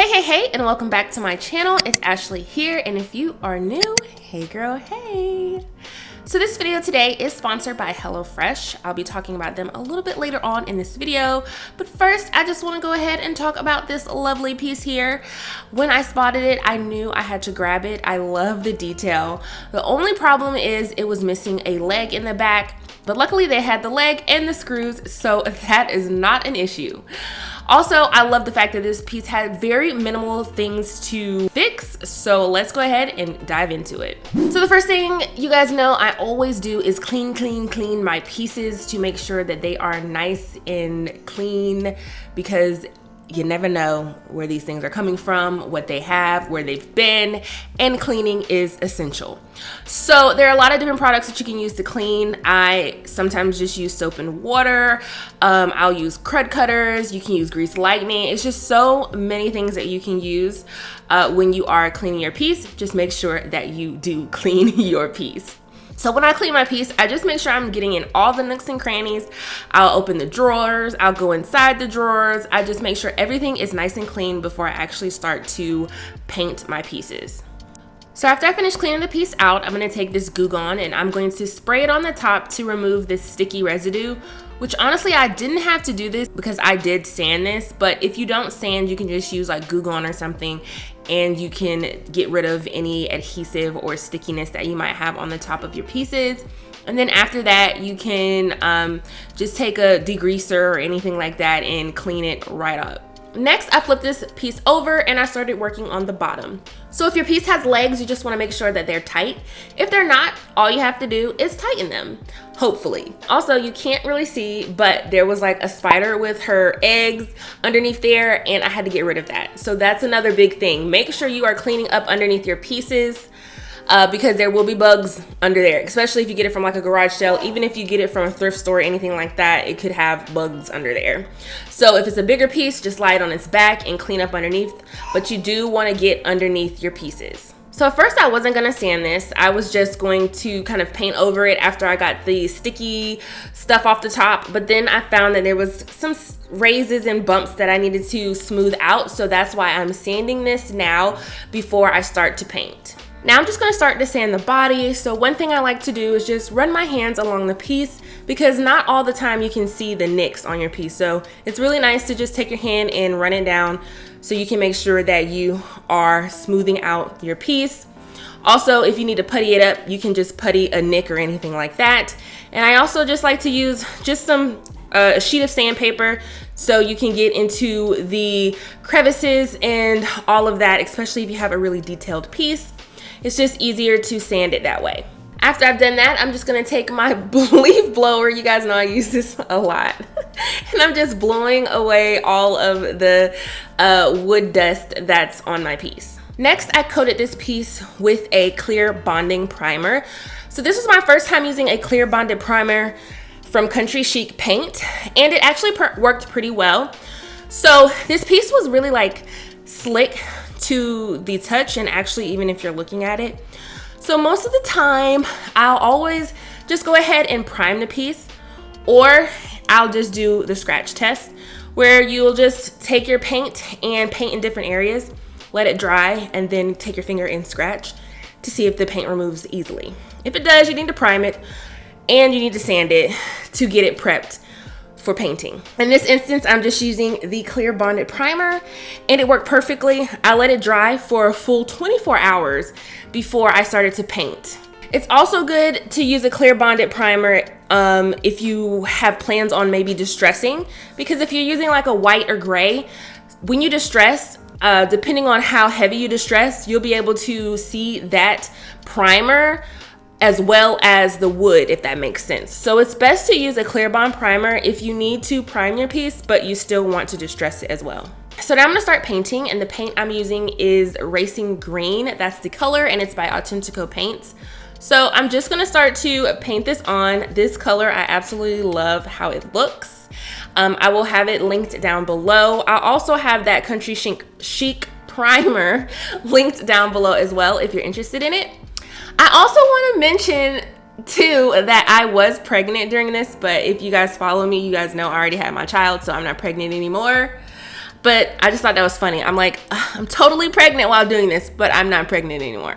Hey, and welcome back to my channel. It's Ashley here, and if you are new, hey girl, hey. So this video today is sponsored by HelloFresh. I'll be talking about them a little bit later on in this video, but first I just want to go ahead and talk about this lovely piece here. When I spotted it, I knew I had to grab it. I love the detail. The only problem is it was missing a leg in the back, but luckily they had the leg and the screws, so that is not an issue. Also, I love the fact that this piece had very minimal things to fix, so let's go ahead and dive into it. So the first thing you guys know I always do is clean my pieces to make sure that they are nice and clean, because you never know where these things are coming from, what they have, where they've been, and cleaning is essential. So there are a lot of different products that you can use to clean. I sometimes just use soap and water. I'll use crud cutters. You can use grease lightning. It's just so many things that you can use when you are cleaning your piece. Just make sure that you do clean your piece. So when I clean my piece, I just make sure I'm getting in all the nooks and crannies. I'll open the drawers, I'll go inside the drawers. I just make sure everything is nice and clean before I actually start to paint my pieces. So after I finish cleaning the piece out, I'm gonna take this Goo Gone and I'm going to spray it on the top to remove this sticky residue, which honestly, I didn't have to do this because I did sand this, but if you don't sand, you can just use like Goo Gone or something and you can get rid of any adhesive or stickiness that you might have on the top of your pieces. And then after that, you can just take a degreaser or anything like that and clean it right up. Next, I flipped this piece over and I started working on the bottom. So if your piece has legs, you just want to make sure that they're tight. If they're not, all you have to do is tighten them, hopefully. Also, you can't really see, but there was like a spider with her eggs underneath there and I had to get rid of that. So that's another big thing. Make sure you are cleaning up underneath your pieces because there will be bugs under there, especially if you get it from like a garage sale. Even if you get it from a thrift store or anything like that, it could have bugs under there. So if it's a bigger piece, just lie it on its back and clean up underneath, but you do want to get underneath your pieces. So at first I wasn't gonna sand this. I was just going to kind of paint over it after I got the sticky stuff off the top, but then I found that there was some raises and bumps that I needed to smooth out. So that's why I'm sanding this now before I start to paint. Now I'm just gonna start to sand the body. So one thing I like to do is just run my hands along the piece because not all the time you can see the nicks on your piece. So it's really nice to just take your hand and run it down so you can make sure that you are smoothing out your piece. Also, if you need to putty it up, you can just putty a nick or anything like that. And I also just like to use just a sheet of sandpaper so you can get into the crevices and all of that, especially if you have a really detailed piece. It's just easier to sand it that way. After I've done that, I'm just gonna take my leaf blower. You guys know I use this a lot. And I'm just blowing away all of the wood dust that's on my piece. Next, I coated this piece with a clear bonding primer. So this was my first time using a clear bonded primer from Country Chic Paint, and it actually worked pretty well. So this piece was really like slick to the touch, and actually even if you're looking at it. So most of the time I'll always just go ahead and prime the piece, or I'll just do the scratch test where you'll just take your paint and paint in different areas, let it dry, and then take your finger and scratch to see if the paint removes easily. If it does, you need to prime it and you need to sand it to get it prepped for painting. In this instance, I'm just using the clear bonded primer and it worked perfectly. I let it dry for a full 24 hours before I started to paint. It's also good to use a clear bonded primer if you have plans on maybe distressing, because if you're using like a white or gray, when you distress, depending on how heavy you distress, you'll be able to see that primer as well as the wood, if that makes sense. So it's best to use a clear bond primer if you need to prime your piece, but you still want to distress it as well. So now I'm gonna start painting, and the paint I'm using is Racing Green. That's the color, and it's by Autentico Paints. So I'm just gonna start to paint this on. This color, I absolutely love how it looks. I will have it linked down below. I'll also have that Country Chic primer linked down below as well if you're interested in it. I also want to mention too that I was pregnant during this, but if you guys follow me, you guys know I already had my child, so I'm not pregnant anymore. But I just thought that was funny. I'm like, I'm totally pregnant while doing this, but I'm not pregnant anymore.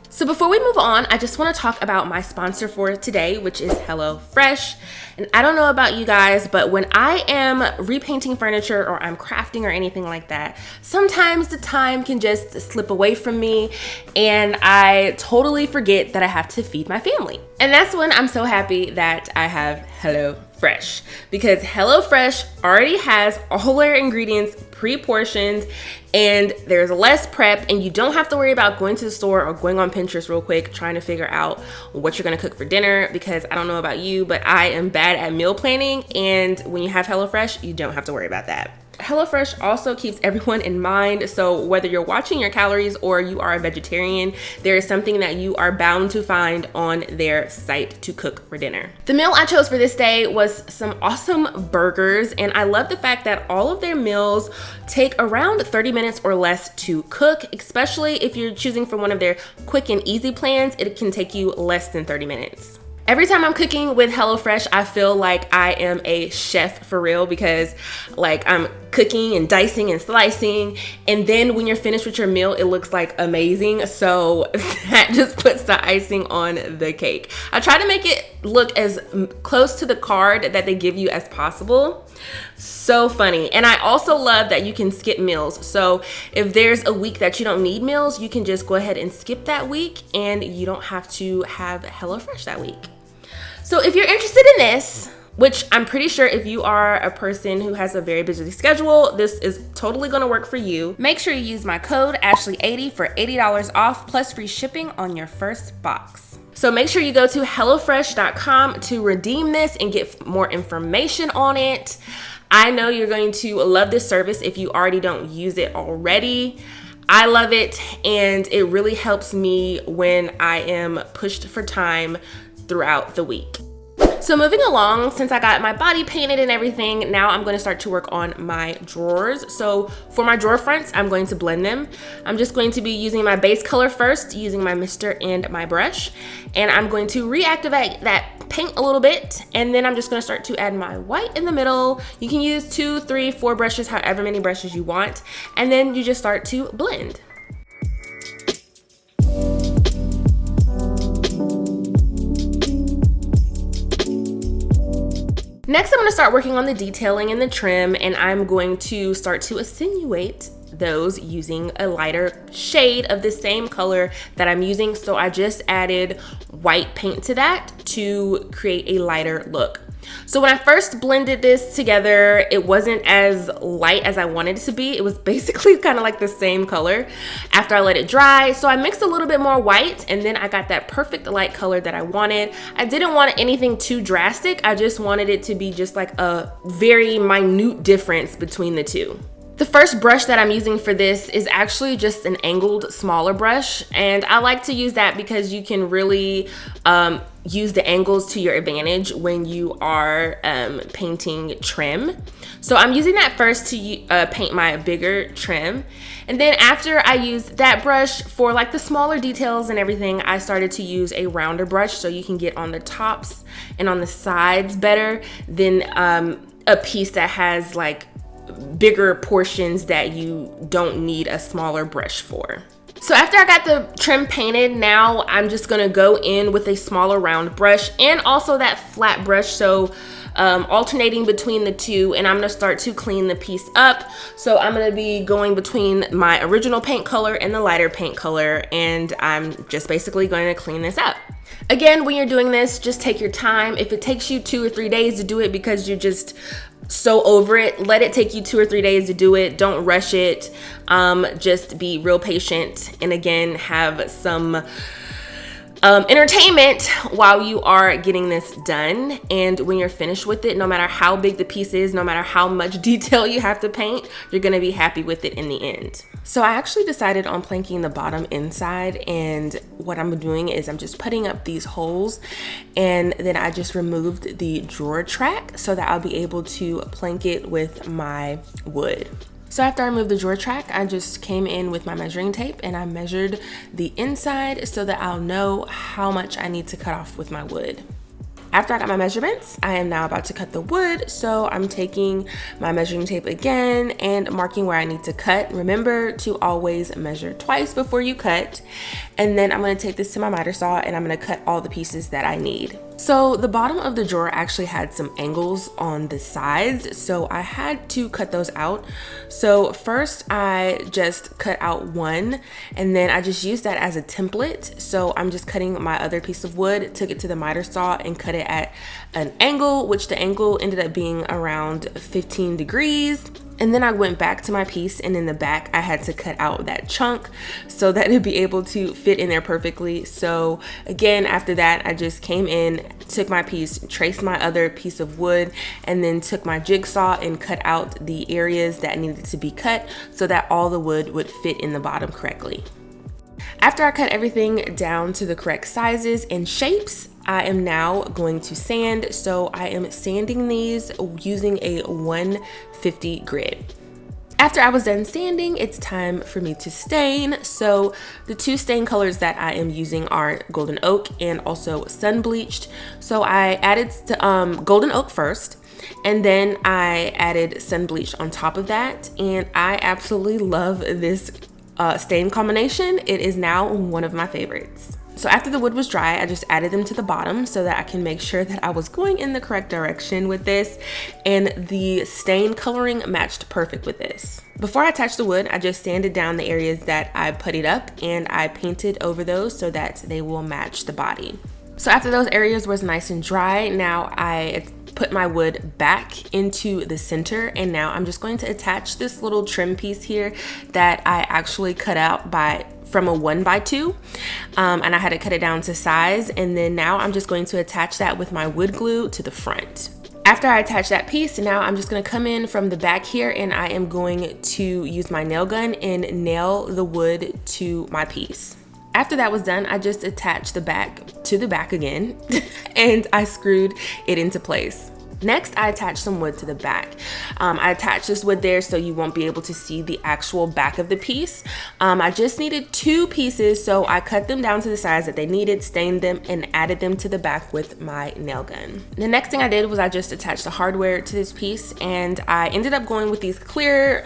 So before we move on, I just want to talk about my sponsor for today, which is HelloFresh. And I don't know about you guys, but when I am repainting furniture or I'm crafting or anything like that, sometimes the time can just slip away from me and I totally forget that I have to feed my family. And that's when I'm so happy that I have HelloFresh, because HelloFresh already has all their ingredients pre-portioned and there's less prep, and you don't have to worry about going to the store or going on Pinterest real quick trying to figure out what you're gonna cook for dinner, because I don't know about you, but I am bad at meal planning, and when you have HelloFresh, you don't have to worry about that. HelloFresh also keeps everyone in mind, so whether you're watching your calories or you are a vegetarian, there is something that you are bound to find on their site to cook for dinner. The meal I chose for this day was some awesome burgers, and I love the fact that all of their meals take around 30 minutes or less to cook, especially if you're choosing from one of their quick and easy plans. It can take you less than 30 minutes. Every time I'm cooking with HelloFresh, I feel like I am a chef for real, because like I'm cooking and dicing and slicing, and then when you're finished with your meal, it looks like amazing. So that just puts the icing on the cake. I try to make it look as close to the card that they give you as possible. So funny. And I also love that you can skip meals. So if there's a week that you don't need meals, you can just go ahead and skip that week and you don't have to have HelloFresh that week. So if you're interested in this, which I'm pretty sure if you are a person who has a very busy schedule, this is totally gonna work for you. Make sure you use my code Ashleigh80 for $80 off plus free shipping on your first box. So make sure you go to HelloFresh.com to redeem this and get more information on it. I know you're going to love this service if you already don't use it already. I love it, and it really helps me when I am pushed for time throughout the week. So moving along, since I got my body painted and everything, now I'm going to start to work on my drawers. So for my drawer fronts, I'm going to blend them. I'm just going to be using my base color first, using my mister and my brush. And I'm going to reactivate that paint a little bit. And then I'm just going to start to add my white in the middle. You can use 2, 3, 4 brushes, however many brushes you want. And then you just start to blend. Next, I'm going to start working on the detailing and the trim, and I'm going to start to attenuate those using a lighter shade of the same color that I'm using. So I just added white paint to that to create a lighter look. So when I first blended this together, it wasn't as light as I wanted it to be. It was basically kind of like the same color after I let it dry. So I mixed a little bit more white, and then I got that perfect light color that I wanted. I didn't want anything too drastic. I just wanted it to be just like a very minute difference between the two. The first brush that I'm using for this is actually just an angled smaller brush, and I like to use that because you can really use the angles to your advantage when you are painting trim. So I'm using that first to paint my bigger trim, and then after I used that brush for like the smaller details and everything, I started to use a rounder brush so you can get on the tops and on the sides better than a piece that has like bigger portions that you don't need a smaller brush for. So after I got the trim painted, now I'm just gonna go in with a smaller round brush and also that flat brush, so alternating between the two, and I'm gonna start to clean the piece up. So I'm gonna be going between my original paint color and the lighter paint color, and I'm just basically going to clean this up. Again, when you're doing this, just take your time. If it takes you 2 or 3 days to do it because you're just so over it, let it take you 2 or 3 days to do it. Don't rush it. Just be real patient, and again, have some entertainment while you are getting this done. And when you're finished with it, no matter how big the piece is, no matter how much detail you have to paint, you're gonna be happy with it in the end. So I actually decided on planking the bottom inside, and what I'm doing is I'm just putting up these holes, and then I just removed the drawer track so that I'll be able to plank it with my wood. So after I removed the drawer track, I just came in with my measuring tape and I measured the inside so that I'll know how much I need to cut off with my wood. After I got my measurements, I am now about to cut the wood. So I'm taking my measuring tape again and marking where I need to cut. Remember to always measure twice before you cut. And then I'm gonna take this to my miter saw and I'm gonna cut all the pieces that I need. So the bottom of the drawer actually had some angles on the sides, so I had to cut those out. So first I just cut out one, and then I just used that as a template. So I'm just cutting my other piece of wood, took it to the miter saw and cut it at an angle, which the angle ended up being around 15 degrees. And then I went back to my piece, and in the back I had to cut out that chunk so that it'd be able to fit in there perfectly. So again, after that, I just came in, took my piece, traced my other piece of wood, and then took my jigsaw and cut out the areas that needed to be cut so that all the wood would fit in the bottom correctly. After I cut everything down to the correct sizes and shapes, I am now going to sand. So I am sanding these using a 150 grit. After I was done sanding, it's time for me to stain. So the two stain colors that I am using are golden oak and also sun bleached. So I added golden oak first, and then I added sun bleached on top of that. And I absolutely love this stain combination. It is now one of my favorites. So after the wood was dry, I just added them to the bottom so that I can make sure that I was going in the correct direction with this, and the stain coloring matched perfect with this. Before I attached the wood, I just sanded down the areas that I puttied up and I painted over those so that they will match the body. So after those areas was nice and dry, now I put my wood back into the center, and now I'm just going to attach this little trim piece here that I actually cut out from a 1x2, and I had to cut it down to size. And then now I'm just going to attach that with my wood glue to the front. After I attach that piece, now I'm just going to come in from the back here, and I am going to use my nail gun and nail the wood to my piece. After that was done, I just attached the back to the back again and I screwed it into place. Next, I attached some wood to the back. I attached this wood there so you won't be able to see the actual back of the piece. I just needed two pieces, so I cut them down to the size that they needed, stained them, and added them to the back with my nail gun. The next thing I did was I just attached the hardware to this piece, and I ended up going with these clear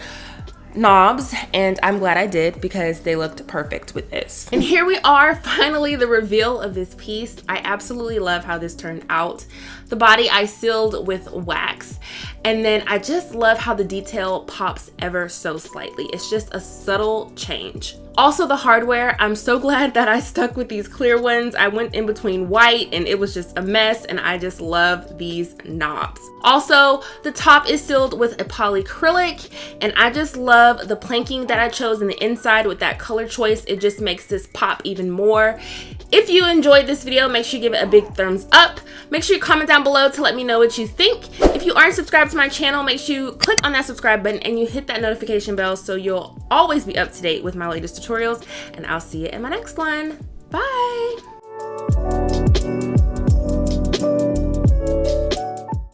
knobs, and I'm glad I did because they looked perfect with this. And here we are, finally the reveal of this piece. I absolutely love how this turned out. The body I sealed with wax, and then I just love how the detail pops ever so slightly. It's just a subtle change. Also the hardware, I'm so glad that I stuck with these clear ones. I went in between white and it was just a mess, and I just love these knobs. Also, the top is sealed with a polyacrylic, and I just love the planking that I chose in the inside with that color choice. It just makes this pop even more. If you enjoyed this video, make sure you give it a big thumbs up. Make sure you comment down below to let me know what you think. If you aren't subscribed to my channel, make sure you click on that subscribe button and you hit that notification bell so you'll always be up to date with my latest tutorials, and I'll see you in my next one.